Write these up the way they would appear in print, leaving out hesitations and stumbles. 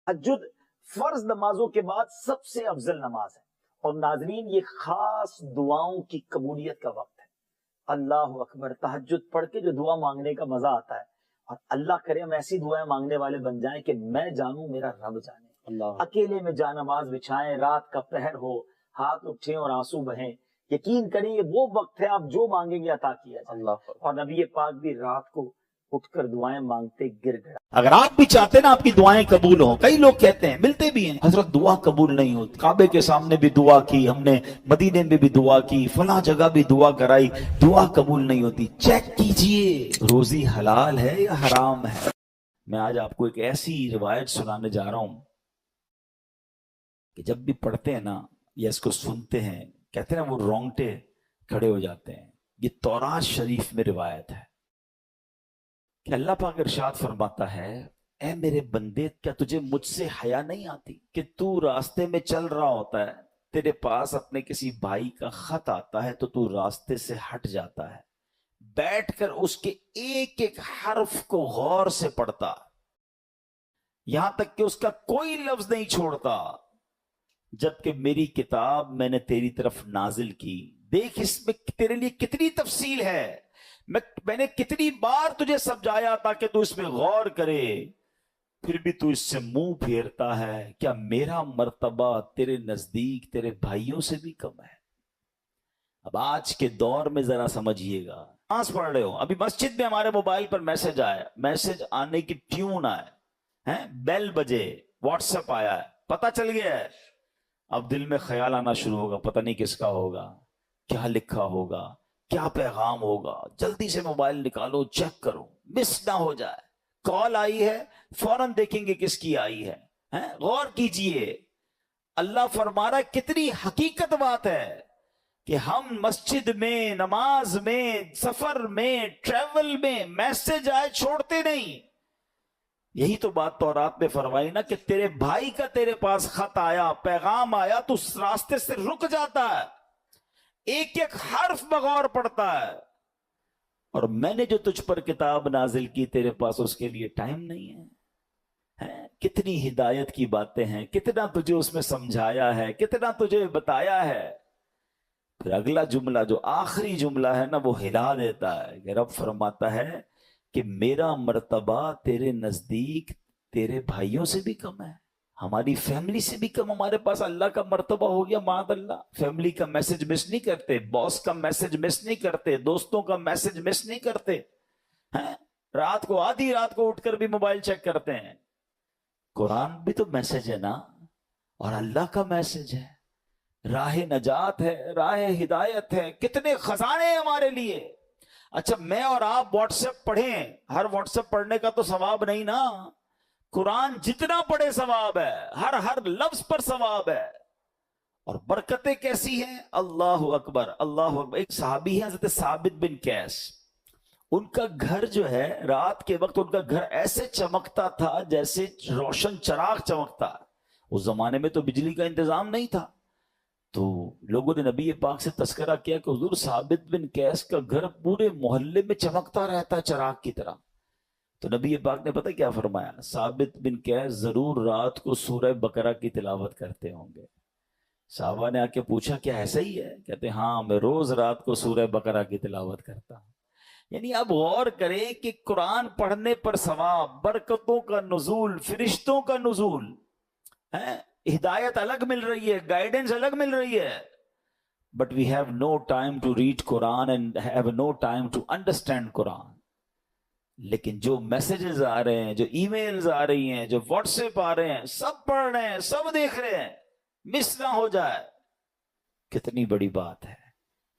تہجد فرض نمازوں کے بعد سب سے افضل نماز ہے، اور ناظرین یہ خاص دعاؤں کی قبولیت کا وقت ہے۔ اللہ اکبر، تہجد پڑھ کے جو دعا مانگنے کا مزہ آتا ہے، اور اللہ کرے ہم ایسی دعائیں مانگنے والے بن جائیں کہ میں جانوں میرا رب جانے۔ اللہ اکیلے میں جا نماز بچھائیں، رات کا پہر ہو، ہاتھ اٹھیں اور آنسو بہیں، یقین کریں یہ وہ وقت ہے آپ جو مانگیں گے عطا کیا جائے۔ اللہ، اور نبی پاک بھی رات کو اٹھ کر دعائیں مانگتے گر گڑا۔ اگر آپ بھی چاہتے نا آپ کی دعائیں قبول ہوں، کئی لوگ کہتے ہیں، ملتے بھی ہیں، حضرت دعا قبول نہیں ہوتی، کعبے کے سامنے بھی دعا کی ہم نے، مدینے میں بھی دعا کی، فلاں جگہ بھی دعا کرائی، دعا قبول نہیں ہوتی۔ چیک کیجئے روزی حلال ہے یا حرام ہے۔ میں آج آپ کو ایک ایسی روایت سنانے جا رہا ہوں کہ جب بھی پڑھتے ہیں نا یا اس کو سنتے ہیں، کہتے ہیں نا وہ رونگٹے کھڑے ہو جاتے ہیں۔ یہ تورات شریف میں روایت ہے کہ اللہ پاک ارشاد فرماتا ہے، اے میرے بندے، کیا تجھے مجھ سے حیا نہیں آتی کہ تو راستے میں چل رہا ہوتا ہے، تیرے پاس اپنے کسی بھائی کا خط آتا ہے تو راستے سے ہٹ جاتا ہے، بیٹھ کر اس کے ایک ایک حرف کو غور سے پڑھتا، یہاں تک کہ اس کا کوئی لفظ نہیں چھوڑتا، جبکہ میری کتاب میں نے تیری طرف نازل کی۔ دیکھ اس میں تیرے لیے کتنی تفصیل ہے، میں نے کتنی بار تجھے سمجھایا تاکہ تو اس میں غور کرے، پھر بھی تو اس سے منہ پھیرتا ہے۔ کیا میرا مرتبہ تیرے نزدیک تیرے بھائیوں سے بھی کم ہے؟ اب آج کے دور میں ذرا سمجھیے گا، نماز پڑھ رہے ہو، ابھی مسجد میں ہمارے موبائل پر میسج آیا، میسج آنے کی ٹیون آئے، بیل بجے، واٹس ایپ آیا ہے، پتہ چل گیا ہے، اب دل میں خیال آنا شروع ہوگا، پتہ نہیں کس کا ہوگا، کیا لکھا ہوگا، کیا پیغام ہوگا، جلدی سے موبائل نکالو، چیک کرو، مس نہ ہو جائے۔ کال آئی ہے، فوراً دیکھیں گے کس کی آئی ہے، غور کیجئے۔ اللہ فرما رہا ہے، کتنی حقیقت بات ہے کہ ہم مسجد میں، نماز میں، سفر میں، ٹریول میں میسج آئے چھوڑتے نہیں۔ یہی تو بات تورات میں فرمائی نا کہ تیرے بھائی کا تیرے پاس خط آیا، پیغام آیا، تو اس راستے سے رک جاتا ہے، ایک ایک حرف بغور پڑتا ہے، اور میں نے جو تجھ پر کتاب نازل کی تیرے پاس اس کے لیے ٹائم نہیں ہے۔ کتنی ہدایت کی باتیں ہیں، کتنا تجھے اس میں سمجھایا ہے، کتنا تجھے بتایا ہے۔ پھر اگلا جملہ جو آخری جملہ ہے نا، وہ ہلا دیتا ہے کہ رب فرماتا ہے کہ میرا مرتبہ تیرے نزدیک تیرے بھائیوں سے بھی کم ہے، ہماری فیملی سے بھی کم ہمارے پاس اللہ کا مرتبہ ہو گیا۔ معاذ اللہ، فیملی کا میسج مس نہیں کرتے، باس کا میسج مس نہیں کرتے، دوستوں کا میسج مس نہیں کرتے، رات کو آدھی رات کو اٹھ کر بھی موبائل چیک کرتے ہیں۔ قرآن بھی تو میسج ہے نا، اور اللہ کا میسج ہے، راہ نجات ہے، راہ ہدایت ہے، کتنے خزانے ہیں ہمارے لیے۔ اچھا میں اور آپ واٹس ایپ پڑھیں، ہر واٹس ایپ پڑھنے کا تو ثواب نہیں نا، قرآن جتنا پڑھے ثواب ہے، ہر لفظ پر ثواب ہے، اور برکتیں کیسی ہیں، اللہ اکبر اللہ اکبر۔ ایک صحابی ہے حضرت ثابت بن قیس، ان کا گھر جو ہے رات کے وقت ان کا گھر ایسے چمکتا تھا جیسے روشن چراغ چمکتا۔ اس زمانے میں تو بجلی کا انتظام نہیں تھا، تو لوگوں نے نبی پاک سے تذکرہ کیا کہ حضور ثابت بن قیس کا گھر پورے محلے میں چمکتا رہتا ہے چراغ کی طرح۔ تو نبی پاک نے پتہ کیا فرمایا، ثابت بن قیس ضرور رات کو سورہ بقرہ کی تلاوت کرتے ہوں گے۔ صحابہ نے آ کے پوچھا کیا ایسا ہی ہے؟ کہتے ہاں، میں روز رات کو سورہ بقرہ کی تلاوت کرتا ہوں۔ یعنی اب غور کریں کہ قرآن پڑھنے پر ثواب، برکتوں کا نزول، فرشتوں کا نزول، ہدایت الگ مل رہی ہے، گائیڈنس الگ مل رہی ہے، but we have no time to read Quran and have no time to understand Quran. لیکن جو میسیجز آ رہے ہیں، جو ای میلز آ رہی ہیں، جو واٹس ایپ آ رہے ہیں، سب پڑھ رہے ہیں، سب دیکھ رہے ہیں، مس نہ ہو جائے۔ کتنی بڑی بات ہے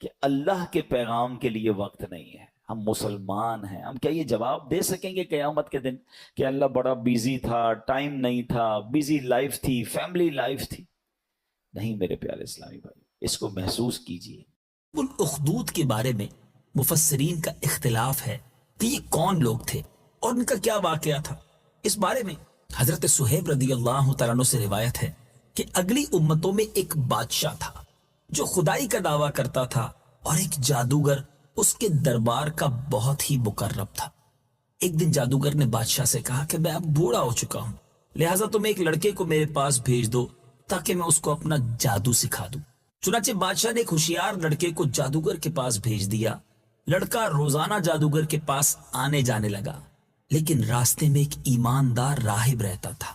کہ اللہ کے پیغام کے لیے وقت نہیں ہے۔ ہم مسلمان ہیں، ہم کیا یہ جواب دے سکیں گے قیامت کے دن کہ اللہ بڑا بیزی تھا، ٹائم نہیں تھا، بیزی لائف تھی، فیملی لائف تھی؟ نہیں میرے پیارے اسلامی بھائی، اس کو محسوس کیجئے۔ الاخدود کے بارے میں مفسرین کا اختلاف ہے کہ یہ کون لوگ تھے اور ان کا کیا واقعہ تھا۔ اس بارے میں حضرت صہیب رضی اللہ تعالیٰ عنہ سے روایت ہے کہ اگلی امتوں میں ایک بادشاہ تھا جو خدائی کا دعویٰ کرتا تھا، اور ایک جادوگر اس کے دربار کا بہت ہی مقرب تھا۔ ایک دن جادوگر نے بادشاہ سے کہا کہ میں اب بوڑھا ہو چکا ہوں، لہٰذا تم ایک لڑکے کو میرے پاس بھیج دو تاکہ میں اس کو اپنا جادو سکھا دوں۔ چنانچہ بادشاہ نے ایک ہوشیار لڑکے کو جادوگر کے پاس بھیج دیا۔ لڑکا روزانہ جادوگر کے پاس آنے جانے لگا، لیکن راستے میں ایک ایماندار راہب رہتا تھا۔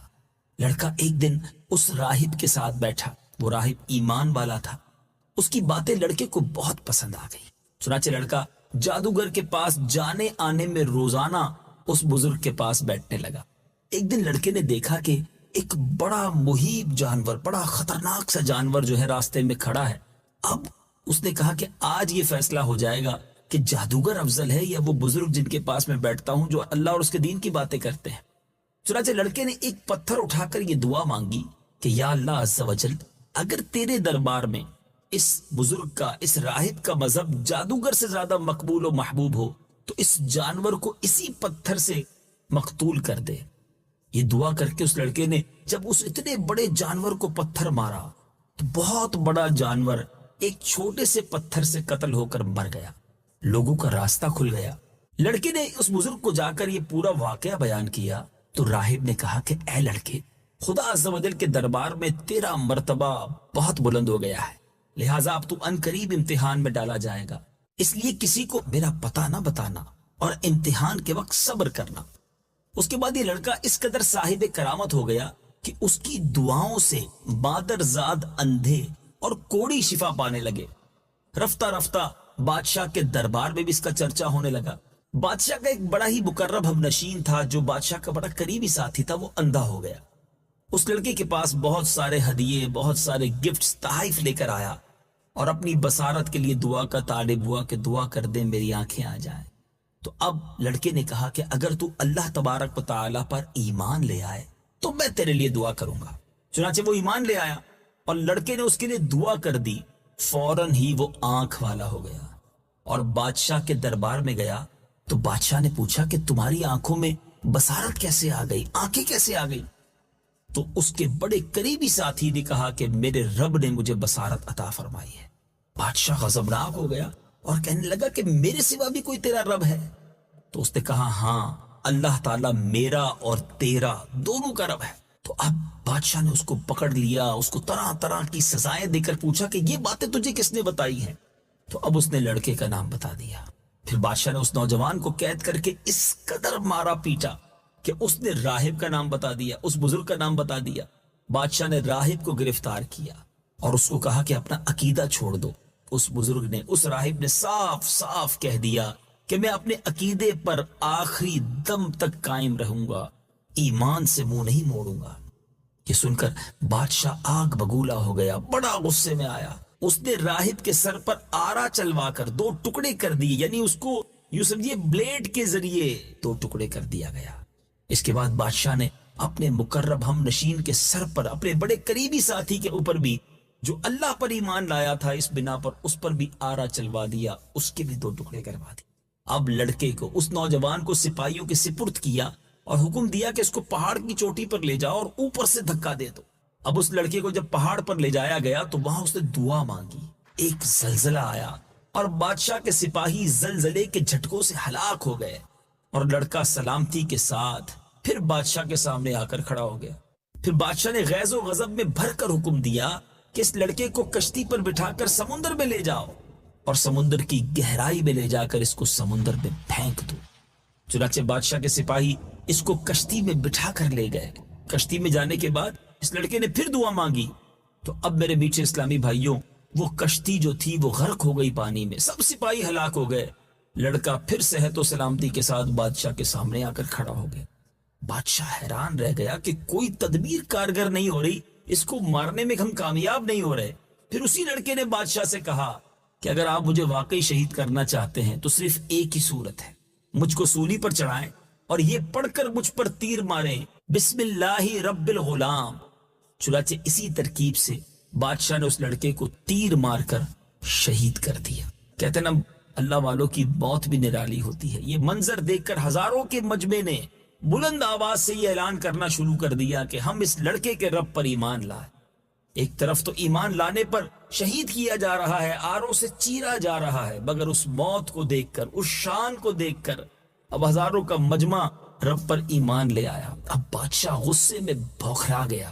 لڑکا ایک دن اس راہب کے ساتھ بیٹھا۔ وہ راہب ایمان والا تھا۔ اس کی باتیں لڑکے کو بہت پسند آ گئی۔ چنانچہ لڑکا جادوگر کے پاس جانے آنے میں روزانہ اس بزرگ کے پاس بیٹھنے لگا۔ ایک دن لڑکے نے دیکھا کہ ایک بڑا مہیب جانور، بڑا خطرناک سا جانور جو ہے راستے میں کھڑا ہے۔ اب اس نے کہا کہ آج یہ فیصلہ ہو جائے گا کہ جادوگر افضل ہے یا وہ بزرگ جن کے پاس میں بیٹھتا ہوں جو اللہ اور اس کے دین کی باتیں کرتے ہیں۔ چنانچہ لڑکے نے ایک پتھر اٹھا کر یہ دعا مانگی کہ یا اللہ عز و جل، اگر تیرے دربار میں اس بزرگ کا، اس راہب کا مذہب جادوگر سے زیادہ مقبول و محبوب ہو تو اس جانور کو اسی پتھر سے مقتول کر دے۔ یہ دعا کر کے اس لڑکے نے جب اس اتنے بڑے جانور کو پتھر مارا تو بہت بڑا جانور ایک چھوٹے سے پتھر سے قتل ہو کر مر گیا۔ لوگوں کا راستہ کھل گیا۔ لڑکے نے اس بزرگ کو جا کر یہ پورا واقعہ بیان کیا تو راہب نے کہا کہ اے لڑکے، خدا عز و جل کے دربار میں تیرا مرتبہ بہت بلند ہو گیا ہے، لہٰذا اب تو ان قریب امتحان میں ڈالا جائے گا، اس لیے کسی کو میرا پتہ نہ بتانا اور امتحان کے وقت صبر کرنا۔ اس کے بعد یہ لڑکا اس قدر صاحب کرامت ہو گیا کہ اس کی دعاؤں سے مادرزاد اندھے اور کوڑی شفا پانے لگے۔ رفتہ رفتہ بادشاہ کے دربار میں بھی اس کا چرچا ہونے لگا۔ بادشاہ کا ایک بڑا ہی مقرب ہم نشین تھا جو بادشاہ کا بڑا قریبی ساتھی تھا، وہ اندھا ہو گیا۔ اس لڑکے کے پاس بہت سارے ہدیے، بہت سارے گفٹس، تحائف لے کر آیا اور اپنی بصارت کے لیے دعا کا طالب ہوا کہ دعا کر دیں میری آنکھیں آ جائیں۔ تو اب لڑکے نے کہا کہ اگر تو اللہ تبارک و تعالیٰ پر ایمان لے آئے تو میں تیرے لیے دعا کروں گا۔ چنانچہ وہ ایمان لے آیا اور لڑکے نے اس کے لیے دعا کر دی۔ فوراً ہی وہ آنکھ والا ہو گیا اور بادشاہ کے دربار میں گیا تو بادشاہ نے پوچھا کہ تمہاری آنکھوں میں بصارت کیسے آ گئی، آنکھیں کیسے آ گئی؟ تو اس کے بڑے قریبی ساتھی نے کہا کہ میرے رب نے مجھے بصارت عطا فرمائی ہے۔ بادشاہ غضبناک ہو گیا اور کہنے لگا کہ میرے سوا بھی کوئی تیرا رب ہے؟ تو اس نے کہا ہاں، اللہ تعالیٰ میرا اور تیرا دونوں کا رب ہے۔ تو اب بادشاہ نے اس کو پکڑ لیا، اس کو طرح طرح کی سزائیں دے کر پوچھا کہ یہ باتیں تجھے کس نے بتائی ہیں؟ تو اب اس نے لڑکے کا نام بتا دیا۔ پھر بادشاہ نے اس نوجوان کو قید کر کے اس قدر مارا پیٹا کہ اس نے راہب کا نام بتا دیا، اس بزرگ کا نام بتا دیا۔ بادشاہ نے راہب کو گرفتار کیا اور اس کو کہا کہ اپنا عقیدہ چھوڑ دو۔ اس بزرگ نے، اس راہب نے صاف صاف کہہ دیا کہ میں اپنے عقیدے پر آخری دم تک قائم رہوں گا، ایمان سے منہ نہیں موڑوں گا۔ یہ سن کر بادشاہ آگ بگولا ہو گیا، بڑا غصے میں آیا۔ اس نے راہب کے سر پر آرا چلوا کر 2 ٹکڑے کر دیے، یعنی اس کو یوں سمجھیے بلیڈ کے ذریعے 2 ٹکڑے کر دیا گیا۔ اس کے بعد بادشاہ نے اپنے مقرب ہم نشین کے سر پر، اپنے بڑے قریبی ساتھی کے اوپر بھی جو اللہ پر ایمان لایا تھا اس بنا پر، اس پر بھی آرا چلوا دیا، اس کے بھی 2 ٹکڑے کروا دیے۔ اب لڑکے کو، اس نوجوان کو سپاہیوں کے سپرد کیا اور حکم دیا کہ اس کو پہاڑ کی چوٹی پر لے جاؤ اور اوپر سے دھکا دے دو۔ اب اس لڑکے کو جب پہاڑ پر لے جایا گیا تو وہاں اس نے دعا مانگی، ایک زلزلہ آیا اور بادشاہ کے سپاہی زلزلے کے جھٹکوں سے ہلاک ہو گئے، اور لڑکا سلامتی کے ساتھ پھر بادشاہ کے سامنے آ کر کھڑا ہو گیا۔ پھر بادشاہ نے غیظ و غضب میں بھر کر حکم دیا کہ اس لڑکے کو کشتی پر بٹھا کر سمندر میں لے جاؤ اور سمندر کی گہرائی میں لے جا کر اس کو سمندر میں پھینک دو۔ چنانچہ بادشاہ کے سپاہی اس کو کشتی میں بٹھا کر لے گئے۔ کشتی میں جانے کے بعد اس لڑکے نے پھر دعا مانگی تو اب میرے میٹھے اسلامی بھائیوں، وہ کشتی جو تھی وہ غرق ہو گئی پانی میں، سب سپاہی ہلاک ہو گئے۔ لڑکا پھر صحت و سلامتی کے ساتھ بادشاہ کے سامنے آ کر کھڑا ہو گیا۔ بادشاہ حیران رہ گیا کہ کوئی تدبیر کارگر نہیں ہو رہی، اس کو مارنے میں ہم کامیاب نہیں ہو رہے۔ پھر اسی لڑکے نے بادشاہ سے کہا کہ اگر آپ مجھے واقعی شہید کرنا چاہتے ہیں تو صرف ایک ہی صورت ہے، مجھ کو سولی پر چڑھائیں اور یہ پڑھ کر مجھ پر تیر ماریں، بسم اللہ رب الغلام۔ چنانچہ اسی ترکیب سے بادشاہ نے اس لڑکے کو تیر مار کر شہید کر دیا۔ کہتے ہیں نا، اللہ والوں کی موت بھی نرالی ہوتی ہے۔ یہ منظر دیکھ کر ہزاروں کے مجمع نے بلند آواز سے یہ اعلان کرنا شروع کر دیا کہ ہم اس لڑکے کے رب پر ایمان لائے۔ ایک طرف تو ایمان لانے پر شہید کیا جا رہا ہے، آروں سے چیرا جا رہا ہے، مگر اس موت کو دیکھ کر، اس شان کو دیکھ کر اب ہزاروں کا مجمع رب پر ایمان لے آیا۔ اب بادشاہ غصے میں بوکھرا گیا،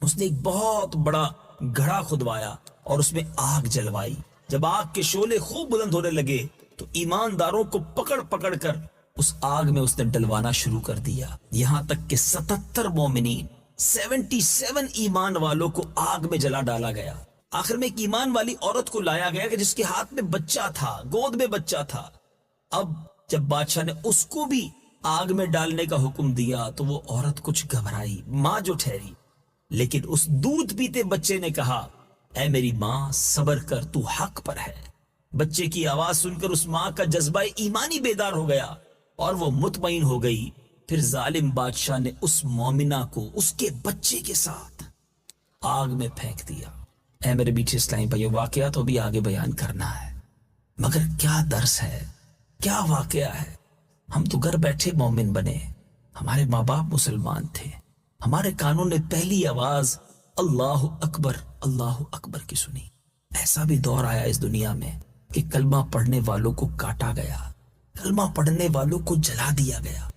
اس نے ایک بہت بڑا گڑھا کھدوایا اور اس میں آگ جلوائی۔ جب آگ کے شعلے خوب بلند ہونے لگے تو ایمانداروں کو پکڑ پکڑ کر اس آگ میں اس نے ڈلوانا شروع کر دیا، یہاں تک کہ 77 مومنین 77 ایمان والوں کو آگ میں جلا ڈالا گیا۔ آخر میں ایک ایمان والی عورت کو لایا گیا کہ جس کے ہاتھ میں بچہ تھا، گود میں بچہ تھا۔ اب جب بادشاہ نے اس کو بھی آگ میں ڈالنے کا حکم دیا تو وہ عورت کچھ گھبرائی، ماں جو ٹھہری، لیکن اس دودھ پیتے بچے نے کہا، اے میری ماں صبر کر، تو حق پر ہے۔ بچے کی آواز سن کر اس ماں کا جذبہ ایمانی بیدار ہو گیا اور وہ مطمئن ہو گئی۔ پھر ظالم بادشاہ نے اس مومنہ کو اس کے بچے کے ساتھ آگ میں پھینک دیا۔ اے میرے میٹھے اسلامی بھائیو، واقعہ تو بھی آگے بیان کرنا ہے، مگر کیا درس ہے، کیا واقعہ ہے۔ ہم تو گھر بیٹھے مومن بنے، ہمارے ماں باپ مسلمان تھے، ہمارے کانوں نے پہلی آواز اللہ اکبر کی سنی۔ ایسا بھی دور آیا اس دنیا میں کہ کلمہ پڑھنے والوں کو کاٹا گیا، کلمہ پڑھنے والوں کو جلا دیا گیا۔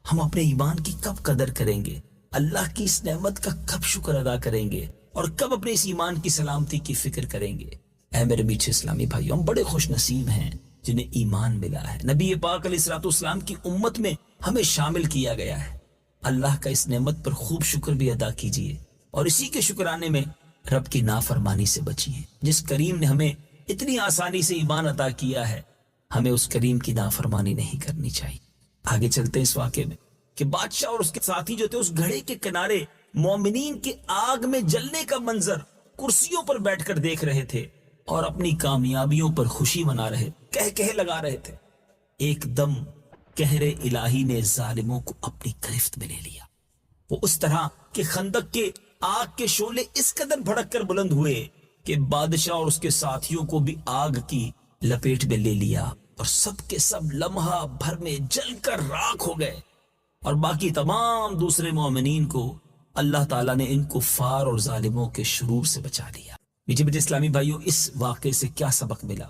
ہم اپنے ایمان کی کب قدر کریں گے؟ اللہ کی اس نعمت کا کب شکر ادا کریں گے؟ اور کب اپنے اس ایمان کی سلامتی کی فکر کریں گے؟ اے میرے میٹھے اسلامی بھائیوں، ہم بڑے خوش نصیب ہیں جنہیں ایمان ملا ہے۔ نبی پاک علیہ الصلوۃ والسلام کی امت میں ہمیں شامل کیا گیا ہے۔ اللہ کا اس نعمت پر خوب شکر بھی ادا کیجیے اور اسی کے شکرانے میں رب کی نافرمانی سے بچیے۔ جس کریم نے ہمیں اتنی آسانی سے ایمان عطا کیا ہے، ہمیں اس کریم کی نافرمانی نہیں کرنی چاہیے۔ آگے چلتے ہیں اس واقعے میں کہ بادشاہ اور اس کے ساتھی جو تھے اس گھڑے کے کنارے مومنین کے آگ میں جلنے کا منظر کرسیوں پر بیٹھ کر دیکھ رہے تھے اور اپنی کامیابیوں پر خوشی منا رہے، کہہ لگا رہے تھے۔ ایک دم قہر الہی نے ظالموں کو اپنی گرفت میں لے لیا۔ وہ اس طرح کہ خندق کے آگ کے شعلے اس قدر بھڑک کر بلند ہوئے کہ بادشاہ اور اس کے ساتھیوں کو بھی آگ کی لپیٹ میں لے لیا اور سب کے سب لمحہ بھر میں جل کر راکھ ہو گئے، اور باقی تمام دوسرے مومنین کو اللہ تعالیٰ نے ان کفار اور ظالموں کے شرور سے بچا لیا۔ میٹھے میٹھے اسلامی بھائیوں، اس واقعے سے کیا سبق ملا؟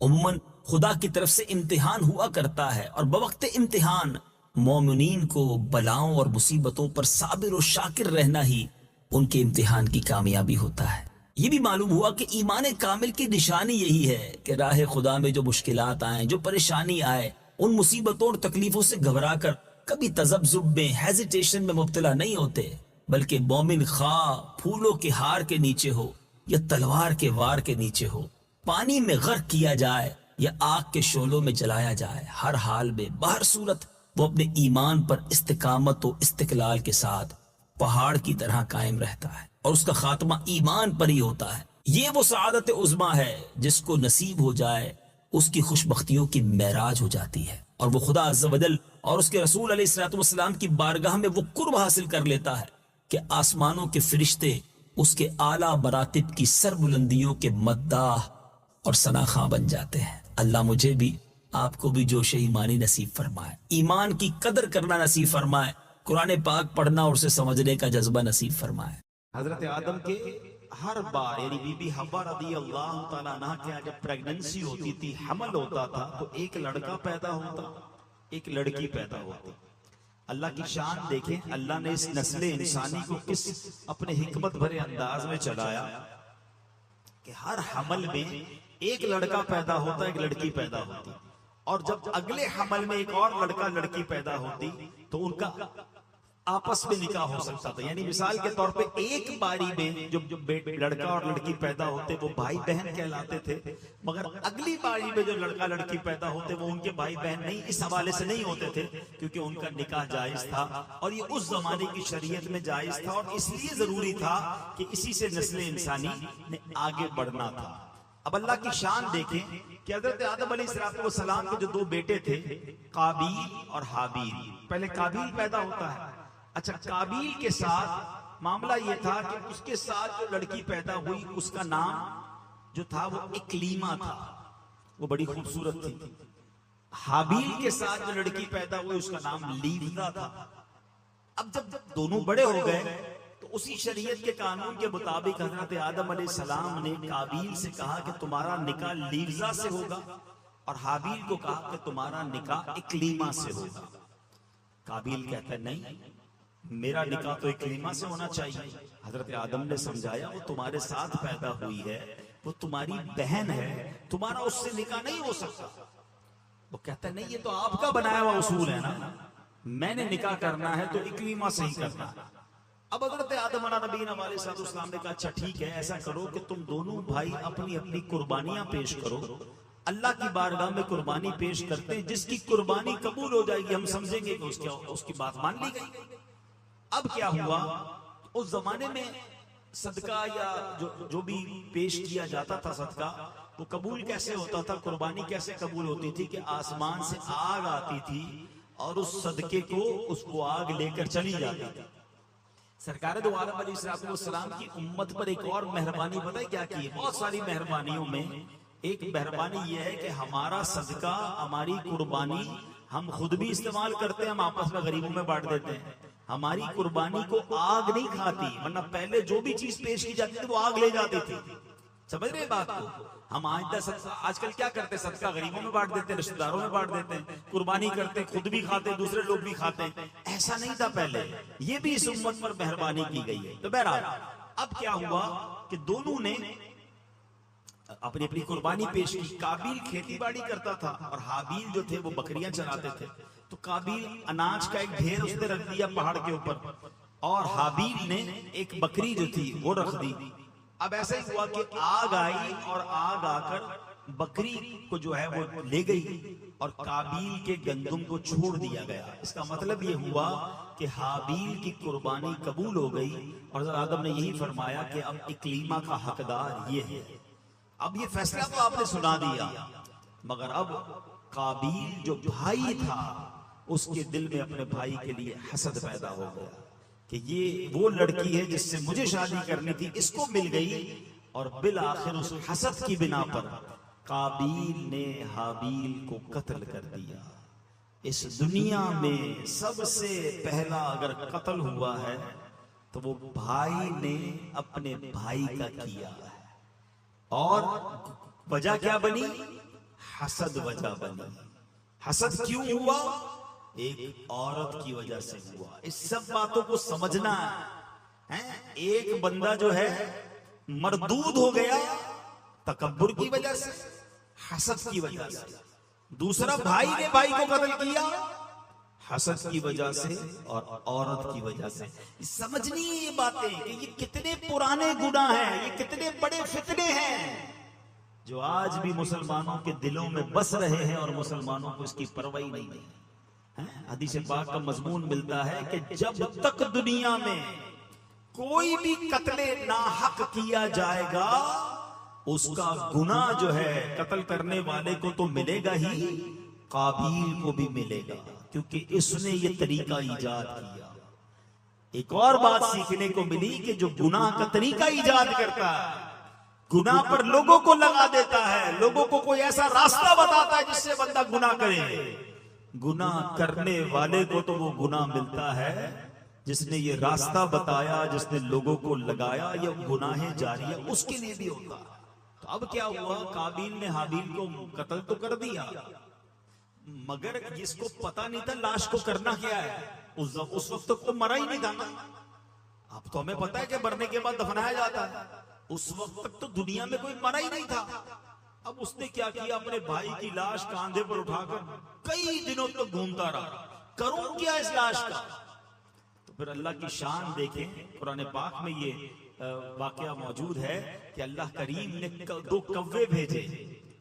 عموماً خدا کی طرف سے امتحان ہوا کرتا ہے اور بوقت امتحان مومنین کو بلاؤں اور مصیبتوں پر صابر و شاکر رہنا ہی ان کے امتحان کی کامیابی ہوتا ہے۔ یہ بھی معلوم ہوا کہ ایمان کامل کی نشانی یہی ہے کہ راہ خدا میں جو مشکلات آئیں، جو پریشانی آئے، ان مصیبتوں اور تکلیفوں سے گھبرا کر کبھی تذبذب میں، ہیزیٹیشن میں مبتلا نہیں ہوتے، بلکہ مومن خواہ پھولوں کے ہار کے نیچے ہو یا تلوار کے وار کے نیچے ہو، پانی میں غرق کیا جائے یا آگ کے شعلوں میں جلایا جائے، ہر حال میں بہر صورت وہ اپنے ایمان پر استقامت و استقلال کے ساتھ پہاڑ کی طرح قائم رہتا ہے اور اس کا خاتمہ ایمان پر ہی ہوتا ہے۔ یہ وہ سعادت عظمیٰ ہے جس کو نصیب ہو جائے اس کی خوش بختیوں کی معراج ہو جاتی ہے، اور وہ خدا عز و جل اور اس کے رسول علیہ الصلوۃ والسلام کی بارگاہ میں وہ قرب حاصل کر لیتا ہے کہ آسمانوں کے فرشتے اس کے اعلیٰ مراتب کی سر بلندیوں کے مداح اور ثناخواں بن جاتے ہیں۔ اللہ مجھے بھی آپ کو بھی جوش ایمانی نصیب فرمائے، ایمان کی قدر کرنا نصیب فرمائے، قرآن پاک پڑھنا اور اسے سمجھنے کا جذبہ نصیب فرمائے۔ حضرت آدم کے ہر بار یعنی بی بی حوا رضی اللہ تعالیٰ عنہ کے جب پریگننسی ہوتی تھی، حمل ہوتا تھا، تو ایک لڑکا پیدا ہوتا، ایک لڑکی پیدا ہوتی۔ اللہ کی شان دیکھیں، اللہ نے اس نسل انسانی کو کس اپنے حکمت بھرے انداز میں چلایا کہ ہر حمل میں ایک لڑکا پیدا ہوتا، ایک لڑکی پیدا ہوتی، اور جب اگلے حمل میں ایک اور لڑکا لڑکی پیدا ہوتی تو ان کا آپس میں نکاح ہو سکتا تھا۔ یعنی مثال کے طور پہ ایک باری میں جو لڑکا اور لڑکی پیدا ہوتے وہ بھائی بہن کہلاتے تھے، مگر اگلی باری میں جو لڑکا لڑکی پیدا ہوتے وہ ان کے بھائی بہن نہیں، اس حوالے سے نہیں ہوتے تھے کیونکہ ان کا نکاح جائز تھا، اور یہ اس زمانے کی شریعت میں جائز تھا، اور اس لیے ضروری تھا کہ اسی سے نسل انسانی نے آگے بڑھنا تھا۔ اب اللہ کی شان دیکھیں کہ حضرت آدم علیہ السلام کے جو دو بیٹے تھے، قابیل اور حابیل۔ پہلے قابیل پیدا ہوتا ہے۔ اچھا، قابیل کے ساتھ معاملہ یہ تھا کہ اس کے ساتھ جو لڑکی پیدا ہوئی اس کا نام جو تھا وہ اکلیمہ تھا، وہ بڑی خوبصورت تھی۔ حابیل کے ساتھ جو لڑکی پیدا ہوئی اس کا نام لیوزا تھا۔ اب جب دونوں بڑے ہو گئے تو اسی شریعت کے قانون کے مطابق حضرت آدم علیہ السلام نے قابیل سے کہا کہ تمہارا نکاح لیوزا سے ہوگا، اور حابیل کو کہا کہ تمہارا نکاح اکلیمہ سے ہوگا۔ قابیل کہتا ہے نہیں، میرا نکاح تو اکلیما سے ہونا چاہیے۔ حضرت آدم نے سمجھایا وہ تمہارے ساتھ پیدا ہوئی ہے، وہ تمہاری بہن ہے، تمہارا اس سے نکاح نہیں ہو سکتا۔ وہ کہتا ہے نہیں، یہ تو آپ کا بنایا ہوا اصول ہے نا، میں نے نکاح کرنا ہے تو اکلیما سے ہی کرنا ہے۔ اب حضرت آدم علیہ نبینا علیہ السلام نے کہا اچھا ٹھیک ہے، ایسا کرو کہ تم دونوں بھائی اپنی اپنی قربانیاں پیش کرو، اللہ کی بارگاہ میں قربانی پیش کرتے ہیں، جس کی قربانی قبول ہو جائے گی ہم سمجھیں گے کہ اس کی بات مان لی گئی۔ اب کیا ہوا، اس زمانے میں صدقہ یا جو بھی پیش کیا جاتا تھا صدقہ، وہ قبول کیسے ہوتا تھا، قربانی کیسے قبول ہوتی تھی کہ آسمان سے آگ آتی تھی اور اس صدقے کو اس کو آگ لے کر چلی جاتی تھی۔ سرکار دو عالم علیہ السلام کی امت پر ایک اور مہربانی پتہ ہے کیا کی ہے؟ بہت ساری مہربانیوں میں ایک مہربانی یہ ہے کہ ہمارا صدقہ، ہماری قربانی ہم خود بھی استعمال کرتے ہیں، ہم آپس میں غریبوں میں بانٹ دیتے ہیں۔ ہماری قربانی کو آگ نہیں کھاتی، ورنہ پہلے جو بھی چیز پیش کی جاتی تھی وہ آگ لے جاتی تھی۔ سمجھ رہے بات کو؟ ہم آج کل کیا کرتے ہیں، صدقہ غریبوں میں بانٹ دیتے ہیں، رشتہ داروں میں بانٹ دیتے ہیں، قربانی کرتے ہیں، خود بھی کھاتے ہیں، دوسرے لوگ بھی کھاتے ہیں۔ ایسا نہیں تھا پہلے، یہ بھی اس امت پر مہربانی کی گئی ہے۔ تو بہرحال اب کیا ہوا کہ دونوں نے اپنی اپنی قربانی پیش کی۔ قابیل کھیتی باڑی کرتا تھا اور حابیل جو تھے وہ بکریاں چراتے تھے۔ تو قابیل اناج کا ایک ڈھیر اس نے رکھ دیا پہاڑ کے اوپر، اور حابیل نے ایک بکری جو تھی وہ رکھ دی۔ اب ایسا ہی ہوا کہ آگ آئی اور آگ آ کر بکری کو جو ہے وہ لے گئی اور قابیل کے گندم کو چھوڑ دیا گیا۔ اس کا مطلب یہ ہوا کہ حابیل کی قربانی قبول ہو گئی، اور حضرت آدم نے یہی فرمایا کہ اب اکلیما کا حقدار یہ ہے۔ اب یہ فیصلہ تو آپ نے سنا دیا، مگر اب قابیل جو بھائی تھا اس کے دل میں اپنے بھائی کے لیے حسد پیدا ہو گیا کہ یہ وہ لڑکی ہے جس سے مجھے شادی کرنی تھی، اس کو مل گئی، اور بالآخر اس حسد کی بنا پر قابیل نے حابیل کو قتل کر دیا۔ اس دنیا میں سب سے پہلا اگر قتل ہوا ہے تو وہ بھائی نے اپنے بھائی کا کیا ہے، اور وجہ کیا بنی؟ حسد وجہ بنی۔ حسد کیوں ہوا؟ ایک عورت کی وجہ سے ہوا۔ اس سب باتوں کو سمجھنا ہے۔ ایک بندہ جو ہے مردود ہو گیا تکبر کی وجہ سے، حسد کی وجہ سے۔ دوسرا بھائی نے بھائی کو قتل کیا حسد کی وجہ سے اور عورت کی وجہ سے۔ سمجھنی یہ باتیں کہ یہ کتنے پرانے گناہ ہیں، یہ کتنے بڑے فتنے ہیں جو آج بھی مسلمانوں کے دلوں میں بس رہے ہیں، اور مسلمانوں کو اس کی پرواہ نہیں ہے۔ حدیث پاک کا مضمون ملتا ہے کہ جب تک دنیا میں کوئی بھی قتل ناحق کیا جائے گا، اس کا گناہ جو ہے قتل کرنے والے کو تو ملے گا ہی، قابیل کو بھی ملے گا، کیونکہ اس نے یہ طریقہ ایجاد کیا۔ ایک اور بات سیکھنے کو ملی کہ جو گناہ کا طریقہ ایجاد کرتا ہے، گناہ پر لوگوں کو لگا دیتا ہے، لوگوں کو کوئی ایسا راستہ بتاتا ہے جس سے بندہ گناہ کرے، گناہ کرنے والے کو تو وہ گناہ ملتا ہے جس نے یہ راستہ بتایا، جس نے لوگوں کو لگایا، یہ گناہ جاریہ اس کے لیے بھی ہوتا۔ تو اب کیا ہوا، قابیل نے حابیل کو قتل تو کر دیا، مگر جس کو پتا نہیں تھا لاش کو کرنا کیا ہے، اس وقت تک تو مرا ہی نہیں تھا نا۔ اب تو ہمیں پتا ہے کہ مرنے کے بعد دفنایا جاتا ہے، اس وقت تک تو دنیا میں کوئی مرا ہی نہیں تھا۔ اب اس نے کیا کیا، اپنے بھائی کی لاش کاندھے پر اٹھا کر کئی دنوں تک گھومتا رہا، کروں کیا اس لاش کا۔ تو پھر اللہ کی شان دیکھیں، قرآن پاک میں یہ واقعہ موجود ہے کہ اللہ کریم نے دو کوے بھیجے،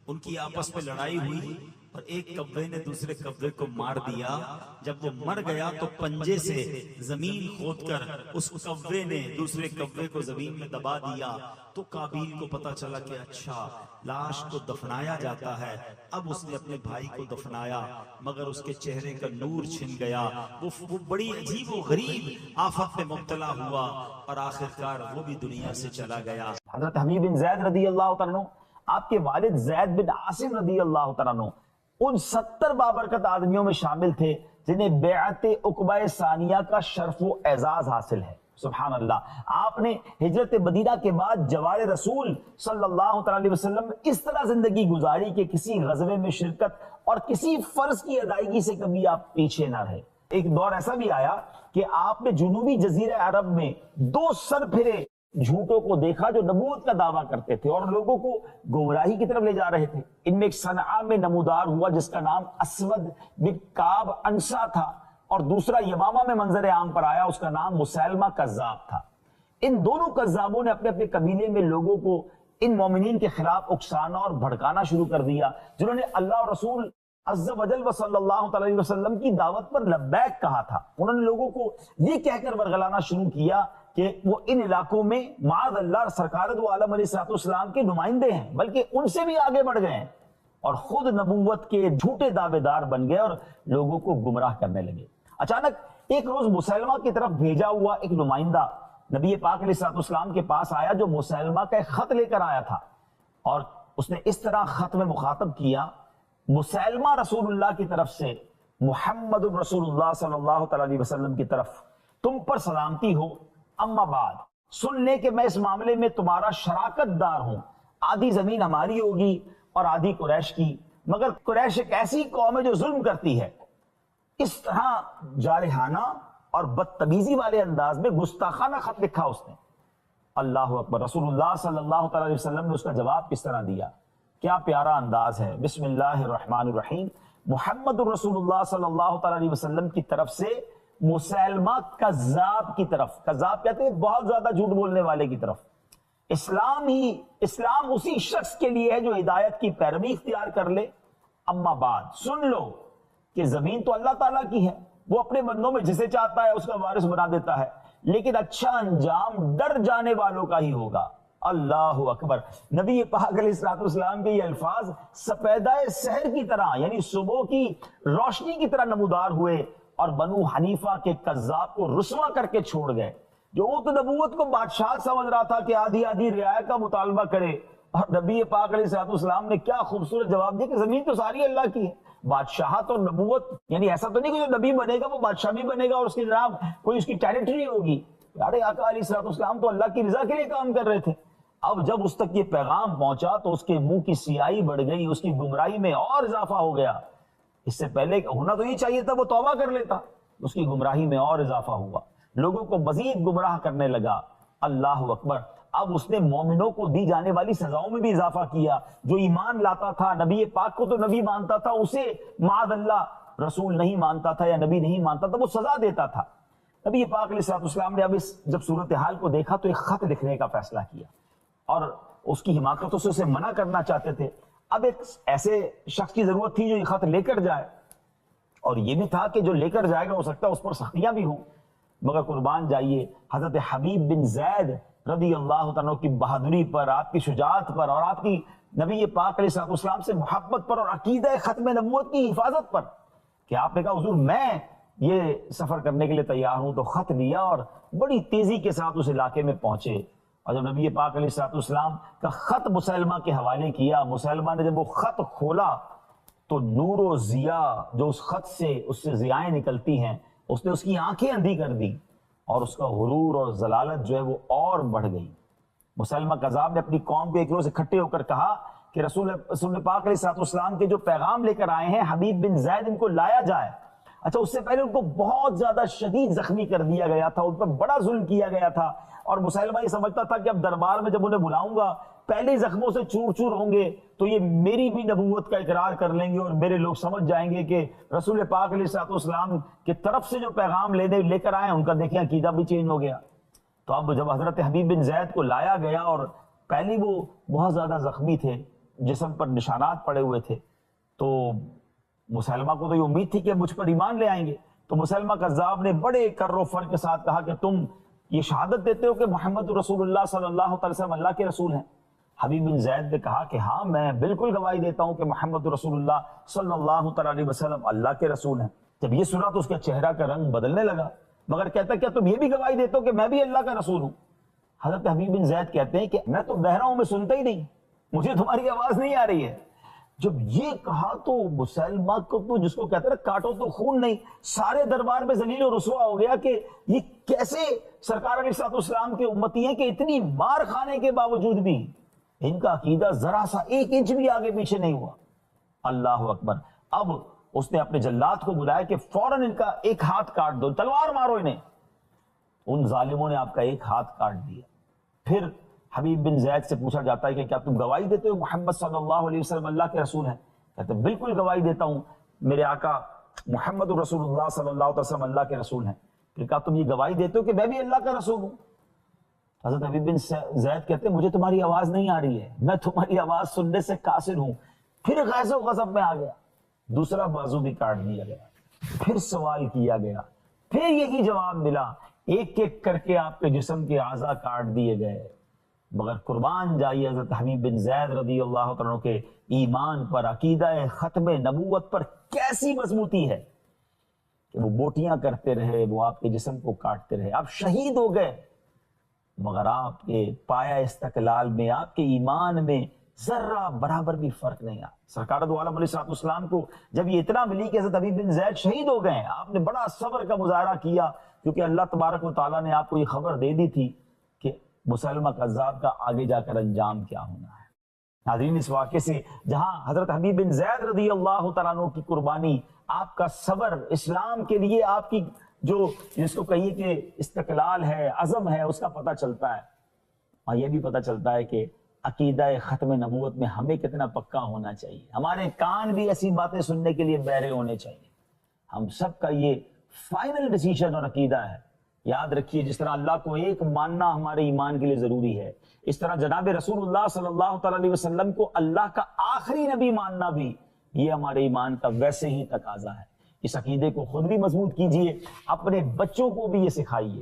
ان کی آپس میں لڑائی ہوئی، اور ایک کوے نے دوسرے کوے کو مار دیا۔ جب وہ مر گیا تو پنجے سے زمین کھود کر اس کوے نے دوسرے کوے کو زمین میں دبا دیا۔ تو قابیل کو پتا چلا کہ اچھا لاش کو دفنایا جاتا ہے۔ اب اس نے اپنے بھائی کو دفنایا، مگر اس کے چہرے کا نور چھن گیا، وہ بڑی عجیب و غریب آفت میں مبتلا ہوا، اور آخرکار وہ بھی دنیا سے چلا گیا۔ حضرت حبیب بن زید رضی اللہ تعالیٰ عنہ، آپ کے والد زید بن عاصم رضی اللہ تعالیٰ عنہ ان 70 بابرکت آدمیوں میں شامل تھے جنہیں بیعت عقبہ ثانیہ کا شرف و اعزاز حاصل ہے۔ سبحان اللہ، آپ نے ہجرت مدینہ کے بعد جوار رسول صلی اللہ علیہ وسلم اس طرح زندگی گزاری کہ کسی غزوے میں شرکت اور کسی فرض کی ادائیگی سے کبھی آپ پیچھے نہ رہے۔ ایک دور ایسا بھی آیا کہ آپ نے جنوبی جزیرہ عرب میں 2 سر پھرے جھوٹوں کو دیکھا جو نبوت کا دعویٰ کرتے تھے اور لوگوں کو گمراہی کی طرف لے جا رہے تھے. ان میں ایک صنعاء میں نمودار ہوا جس کا نام اسود بن کعب انسا تھا، اور دوسرا یمامہ میں منظر عام پر آیا، اس کا نام مسیلمہ کذاب تھا. ان دونوں کذابوں نے اپنے اپنے قبیلے میں لوگوں کو ان مومنین کے خلاف اکسانا اور بھڑکانا شروع کر دیا جنہوں نے اللہ اور رسول عز و جل و صلی اللہ علیہ وسلم کی دعوت پر لبیک کہا تھا. انہوں نے لوگوں کو یہ کہہ کر ورگلانا شروع کیا کہ وہ ان علاقوں میں معاذ اللہ سرکار دو عالم علیہ السلام کے نمائندے ہیں، بلکہ ان سے بھی آگے بڑھ گئے ہیں اور خود نبوت کے جھوٹے دعوے دار بن گئے اور لوگوں کو گمراہ کرنے لگے. اچانک ایک روز مسیلمہ کی طرف بھیجا ہوا ایک نمائندہ نبی پاک علیہ السلام کے پاس آیا جو مسیلمہ کا ایک خط لے کر آیا تھا، اور اس نے اس طرح خط میں مخاطب کیا: مسیلمہ رسول اللہ کی طرف سے محمد رسول اللہ صلی اللہ علیہ وسلم کی طرف تم پر سلامتی ہو. اما بعد، سن لے کہ میں اس معاملے میں تمہارا شراکت دار ہوں. آدھی زمین ہماری ہوگی اور آدھی قریش کی، مگر قریش ایک ایسی قوم ہے جو ظلم کرتی ہے. اس طرح جارحانہ اور بدتمیزی والے انداز میں گستاخانہ خط لکھا اس نے. اللہ اکبر. رسول اللہ صلی اللہ علیہ وسلم نے اس کا جواب کس طرح دیا؟ کیا پیارا انداز ہے. بسم اللہ الرحمن الرحیم. محمد رسول اللہ صلی اللہ علیہ وسلم کی طرف سے مسیلمہ کذاب کی طرف. کذاب کہتے ہیں بہت زیادہ جھوٹ بولنے والے کی طرف. اسلام اسی شخص کے لیے ہے جو ہدایت کی پیروی اختیار کر لے. اما بعد، سن لو کہ زمین تو اللہ تعالیٰ کی ہے، وہ اپنے بندوں میں جسے چاہتا ہے اس کا وارث بنا دیتا ہے، لیکن اچھا انجام ڈر جانے والوں کا ہی ہوگا. اللہ اکبر. نبی پاک علیہ السلام کے یہ الفاظ سپیدہ سحر کی طرح، یعنی صبح کی روشنی کی طرح نمودار ہوئے اور بنو حنیفہ کے کذاب کو رسوا کر کے چھوڑ گئے. جو وہ تو نبوت کو بادشاہ سمجھ رہا تھا کہ آدھی آدھی رعایا کا مطالبہ کرے، اور نبی پاک علیہ السلام نے کیا خوبصورت جواب دیا کہ زمین تو ساری اللہ کی ہے. بادشاہت اور نبوت، یعنی ایسا تو نہیں کہ جو نبی بنے گا وہ بادشاہ بھی بنے گا اور اس کی جناب کوئی اس کی ٹیریٹری ہوگی. پیارے آقا علیہ السلام تو اللہ کی رضا کے لیے کام کر رہے تھے. اب جب اس تک یہ پیغام پہنچا تو اس کے منہ کی سیاہی بڑھ گئی، اس کی گمراہی میں اور اضافہ ہو گیا. اس سے پہلے ہونا تو یہ چاہیے تھا وہ توبہ کر لیتا، اس کی گمراہی میں اور اضافہ ہوا، لوگوں کو مزید گمراہ کرنے لگا. اللہ اکبر. اب اس نے مومنوں کو دی جانے والی سزاؤں میں بھی اضافہ کیا. جو ایمان لاتا تھا، نبی پاک کو تو نبی مانتا تھا، اسے معاذ اللہ رسول نہیں مانتا تھا یا نبی نہیں مانتا تھا، وہ سزا دیتا تھا. نبی پاک علیہ السلام نے اب جب صورتحال کو دیکھا تو ایک خط لکھنے کا فیصلہ کیا اور اس کی حماقتوں سے اسے منع کرنا چاہتے تھے. اب ایک ایسے شخص کی ضرورت تھی جو یہ خط لے کر جائے، اور یہ بھی تھا کہ جو لے کر جائے گا ہو سکتا ہے اس پر سختیاں بھی ہوں. مگر قربان جائیے حضرت حبیب بن زید رضی اللہ تعالیٰ کی بہادری پر، آپ کی شجاعت پر، اور آپ کی نبی پاک علیہ السلام سے محبت پر اور عقیدہ ختم نبوت کی حفاظت پر، کہ آپ نے کہا حضور میں یہ سفر کرنے کے لیے تیار ہوں. تو خط لیا اور بڑی تیزی کے ساتھ اس علاقے میں پہنچے. اور جب نبی پاک علیہ السلام کا خط مسیلمہ کے حوالے کیا، مسیلمہ نے جب وہ خط کھولا تو نور و ضیاء جو اس خط سے اس سے ضیائیں نکلتی ہیں، اس نے اس کی آنکھیں اندھی کر دی اور اس کا غرور اور ضلالت جو ہے وہ اور بڑھ گئی. مسیلمہ کذاب نے اپنی قوم کے ایک روز اکٹھے ہو کر کہا کہ رسول پاک علیہ السلام کے جو پیغام لے کر آئے ہیں حبیب بن زید ان کو لایا جائے. اچھا، اس سے پہلے ان کو بہت زیادہ شدید زخمی کر دیا گیا تھا، ان پر بڑا ظلم کیا گیا تھا، اور مسیلمہ یہ سمجھتا تھا کہ اب دربار میں جب انہیں بلاؤں گا پہلے زخموں سے چور چور ہوں گے تو یہ میری بھی نبوت کا اقرار کر لیں گے اور میرے لوگ سمجھ جائیں گے کہ رسول پاک علیہ السلام کی طرف سے جو پیغام لے کر آئے ان کا دیکھیں عقیدہ بھی چینج ہو گیا. تو اب جب حضرت حبیب بن زید کو لایا گیا اور پہلے وہ بہت زیادہ زخمی تھے، جسم پر نشانات پڑے ہوئے تھے، تو مسیلمہ کو تو یہ امید تھی کہ مجھ پر ایمان لے آئیں گے. تو مسیلمہ کذاب نے بڑے کر و فر کے ساتھ کہا کہ تم یہ شہادت دیتے ہو کہ محمد رسول اللہ صلی اللہ علیہ وسلم اللہ کے رسول ہیں؟ حبیب بن زید نے کہا کہ ہاں میں بالکل گواہی دیتا ہوں کہ محمد رسول اللہ صلی اللہ علیہ وسلم اللہ کے رسول ہیں. جب یہ سنا تو اس کا چہرہ کا رنگ بدلنے لگا، مگر کہتا کیا تم یہ بھی گواہی دیتے ہو کہ میں بھی اللہ کا رسول ہوں؟ حضرت حبیب بن زید کہتے ہیں کہ میں تو بہرا ہوں، میں سنتا ہی نہیں، مجھے تمہاری آواز نہیں آ رہی ہے. جب یہ کہا تو مسیلمہ کو تو جس کو کہتے ہیں کاٹو تو خون نہیں، سارے دربار میں ذلیل و رسوا ہو گیا کہ یہ کیسے سرکار علیہ السلام کے امتی ہیں کہ اتنی مار کھانے کے باوجود بھی ان کا عقیدہ ذرا سا ایک انچ بھی آگے پیچھے نہیں ہوا. اللہ اکبر. اب اس نے اپنے جلاد کو بلایا کہ فوراً ان کا ایک ہاتھ کاٹ دو، تلوار مارو انہیں۔ ان ظالموں نے آپ کا ایک ہاتھ کاٹ دیا۔ پھر حبیب بن زید سے پوچھا جاتا ہے کہ کیا تم گواہی دیتے ہو محمد صلی اللہ علیہ وسلم اللہ کے رسول ہیں؟ کہتے ہیں بالکل گواہی دیتا ہوں، میرے آقا محمد رسول اللہ صلی اللہ علیہ وسلم اللہ کے رسول ہیں۔ پھر کہا تم یہ گواہی دیتے ہو کہ میں بھی اللہ کا رسول ہوں؟ حضرت حبیب بن زید کہتے ہیں مجھے تمہاری آواز نہیں آ رہی ہے، میں تمہاری آواز سننے سے قاصر ہوں۔ پھر غیظ و غضب میں آ گیا، دوسرا بازو بھی کاٹ دیا گیا، پھر سوال کیا گیا، پھر یہی جواب ملا، ایک ایک کر کے آپ کے جسم کے اعضاء کاٹ دیے گئے۔ مگر قربان جائیے حضرت حبیب بن زید رضی اللہ تعالیٰ کے ایمان پر، عقیدہ ختم نبوت پر کیسی مضبوطی ہے کہ وہ بوٹیاں کرتے رہے، وہ آپ کے جسم کو کاٹتے رہے، آپ شہید ہو گئے، مگر آپ کے پایا استقلال میں، آپ کے ایمان میں ذرہ برابر بھی فرق نہیں آیا۔ سرکار دو عالم علیہ السلام کو جب یہ اطلاع ملی کہ حضرت حبیب بن زید شہید ہو گئے، آپ نے بڑا صبر کا مظاہرہ کیا، کیونکہ اللہ تبارک و تعالیٰ نے آپ کو یہ خبر دے دی تھی کہ مسلمہ کذاب کا آگے جا کر انجام کیا ہونا ہے۔ ناظرین، اس واقعے سے جہاں حضرت حبیب بن زید رضی اللہ تعالیٰ عنہ کی قربانی، آپ کا صبر، اسلام کے لیے آپ کی جو جس کو کہیے کہ استقلال ہے، عزم ہے، اس کا پتہ چلتا ہے، اور یہ بھی پتہ چلتا ہے کہ عقیدہ ختم نبوت میں ہمیں کتنا پکا ہونا چاہیے۔ ہمارے کان بھی ایسی باتیں سننے کے لیے بہرے ہونے چاہیے۔ ہم سب کا یہ فائنل ڈیسیژن اور عقیدہ ہے۔ یاد رکھیے، جس طرح اللہ کو ایک ماننا ہمارے ایمان کے لیے ضروری ہے، اس طرح جناب رسول اللہ صلی اللہ تعالی علیہ وسلم کو اللہ کا آخری نبی ماننا بھی یہ ہمارے ایمان کا ویسے ہی تقاضا ہے۔ اس عقیدے کو خود بھی مضبوط کیجئے، اپنے بچوں کو بھی یہ سکھائیے۔